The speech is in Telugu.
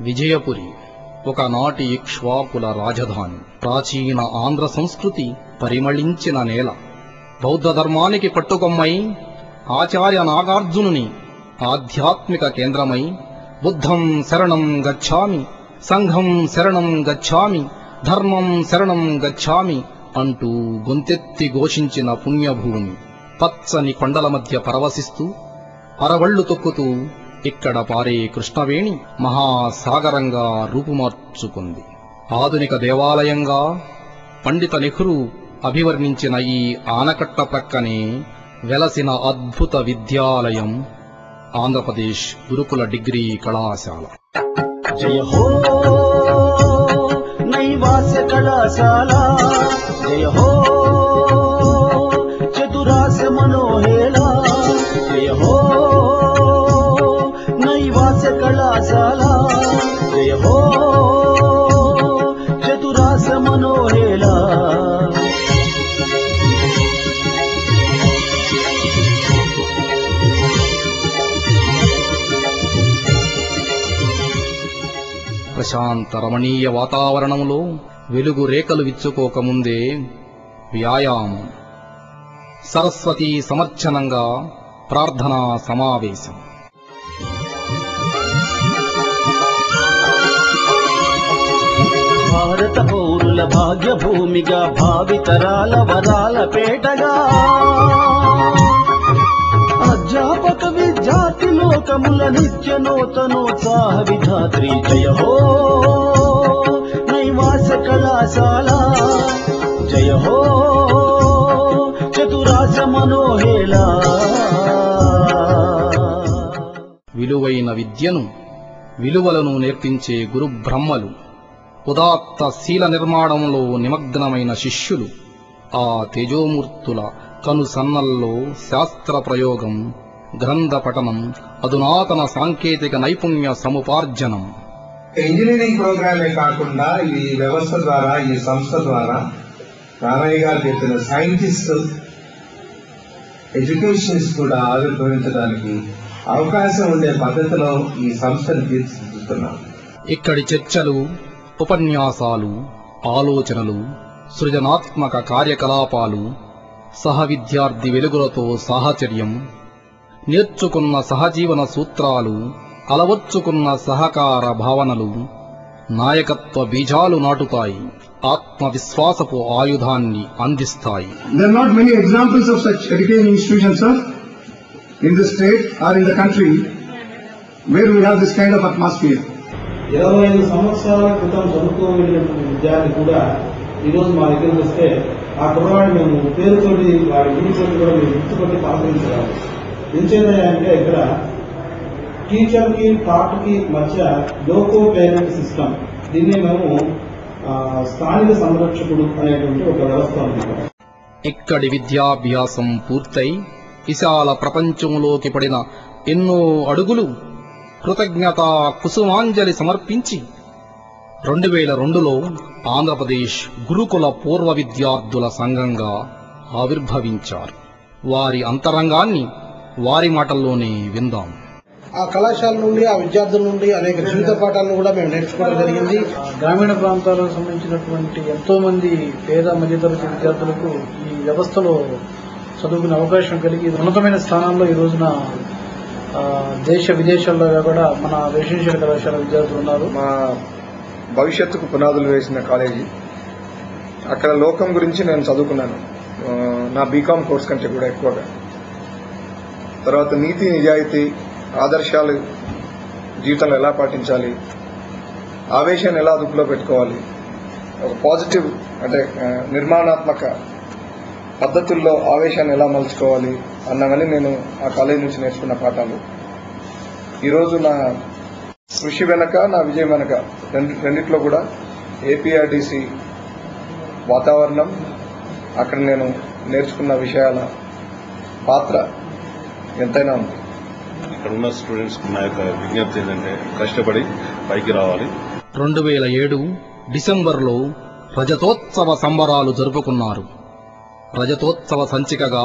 విజయపురి ఒకనాటి ఇక్ష్వాకుల రాజధాని. ప్రాచీన ఆంధ్ర సంస్కృతి పరిమళించిన నేల. బౌద్ధ ధర్మానికి పట్టుకొమ్మై ఆచార్య నాగార్జునుని ఆధ్యాత్మిక కేంద్రమై బుద్ధం శరణం గచ్ఛామి, సంఘం శరణం గచ్ఛామి, ధర్మం శరణం గచ్ఛామి అంటూ గొంతెత్తి ఘోషించిన పుణ్యభూమి. పచ్చని కొండల మధ్య పరవశిస్తూ అరవళ్లు తొక్కుతూ ఇక్కడ పారే కృష్ణవేణి మహాసాగరంగా రూపుమార్చుకుంది. ఆధునిక దేవాలయంగా పండిత నెహ్రూ అభివర్ణించిన ఈ ఆనకట్ట ప్రక్కనే వెలసిన అద్భుత విద్యాలయం ఆంధ్రప్రదేశ్ గురుకుల డిగ్రీ కళాశాల. జయ హో నైవాస్య కళాశాల, జయ హో చతురాస్య మనోహేళ, జయ హో నైవాస్య కళాశాల, జయ హో చతురాస్య మనోహేళ. ప్రశాంత రమణీయ వాతావరణంలో వెలుగు రేఖలు విచ్చుకోకముందే వ్యాయామం, సరస్వతీ సమర్చనంగా ప్రార్థనా సమావేశం. భారత పౌరుల భాగ్యభూమిగా, భావితరాల వరాల పేటగా, అధ్యాపక విద్యార్థి లోకముల నిత్య నూతనోత్సాహ విధాత్రి. జయ హో నైవాస కళాశాల, జయ హో చతురాస మనోహేళ. విలువైన విద్యను విలువలను నేర్పించే గురు బ్రహ్మలు, ఉదాత్త శీల నిర్మాణంలో నిమగ్నమైన శిష్యులు, ఆ తేజోమూర్తుల కనుసన్నల్లో శాస్త్ర ప్రయోగం, గ్రంథ పఠనం, అధునాతన సాంకేతిక నైపుణ్య సముపార్జనం. ఇంజనీరింగ్ ప్రోగ్రామే కాకుండా ఈ వ్యవస్థ ద్వారా, ఈ సంస్థ ద్వారా రామయ్య గారు చెప్పిన సైంటిస్ట్ ఎడ్యుకేషన్స్ కూడా ఆవిర్భవించడానికి అవకాశం ఉండే పద్ధతిలో ఈ సంస్థను తీర్చిదిద్దుతున్నాం. ఇక్కడి చర్చలు, ఉపన్యాసాలు, ఆలోచనలు, సృజనాత్మక కార్యకలాపాలు, సహ విద్యార్థి వెలుగులతో సాహచర్యం, నేర్చుకున్న సహజీవన సూత్రాలు, అలవర్చుకున్న సహకార భావనలు నాయకత్వ బీజాలు నాటుతాయి, ఆత్మవిశ్వాసపు ఆయుధాన్ని అందిస్తాయి. There are not many examples of such education institutions, sir, in the state or in the country where we have this kind of atmosphere. 25 సంవత్సరాల క్రితం చదువుకోగలిగినటువంటి విద్యార్థి కూడా ఈరోజు మా దగ్గరికి వస్తే ఆ కుర్రవాడిని మేము పేరుతోటి వాడి గురించి కూడా మేము గుర్తుపట్టి పలకరించగలం. ఎంచేదంటే ఇక్కడ టీచర్ కి టాట్ కి మధ్య లోకో పేరెంట్ సిస్టమ్, దీన్ని మేము స్థానిక సంరక్షకుడు అనేటువంటి ఒక వ్యవస్థ ఉంది. ఇక్కడి విద్యాభ్యాసం పూర్తయి విశాల ప్రపంచంలోకి పడిన ఎన్నో అడుగులు కృతజ్ఞతా కుసుమాంజలి సమర్పించి 2002లో ఆంధ్రప్రదేశ్ గురుకుల పూర్వ విద్యార్థుల సంఘంగా ఆవిర్భవించారు. వారి అంతరంగాన్ని వారి మాటల్లోనే విందాం. ఆ కళాశాల నుండి, ఆ విద్యార్థుల నుండి అనేక జీవిత పాఠాలను కూడా మేము నేర్చుకోవడం జరిగింది. గ్రామీణ ప్రాంతాలకు సంబంధించినటువంటి ఎంతో మంది పేద మధ్యతరగతి విద్యార్థులకు ఈ వ్యవస్థలో చదువుకునే అవకాశం కలిగి ఉన్నతమైన స్థానాల్లో ఈ రోజున దేశ విదేశాల్లో కూడా మన రెసిడెన్షియల్ కళాశాల విద్యార్థులు ఉన్నారు. మా భవిష్యత్తుకు పునాదులు వేసిన కాలేజీ. అక్కడ లోకం గురించి నేను చదువుకున్నాను, నా బీకామ్ కోర్స్ కంటే కూడా ఎక్కువగా. తర్వాత నీతి, నిజాయితీ, ఆదర్శాలు జీవితంలో ఎలా పాటించాలి, ఆవేశాన్ని ఎలా అదుపులో పెట్టుకోవాలి, ఒక పాజిటివ్ అంటే నిర్మాణాత్మక పద్ధతుల్లో ఆవేశాన్ని ఎలా మలుచుకోవాలి అన్నవన్నీ నేను ఆ కాలేజీ నుంచి నేర్చుకున్న పాఠాలు. ఈరోజు నా కృషి వెనక, నా విజయం వెనక రెండిట్లో కూడా ఏపీఆర్డీసీ వాతావరణం, అక్కడ నేను నేర్చుకున్న విషయాల పాత్ర ఎంతైనా ఉంది. ఇక్కడ ఉన్న స్టూడెంట్స్ నా యొక్క విజ్ఞప్తి ఏంటంటే కష్టపడి పైకి రావాలి. 2007 డిసెంబర్లో రజతోత్సవ సంబరాలు జరుపుకున్నారు. రజతోత్సవ సంచికగా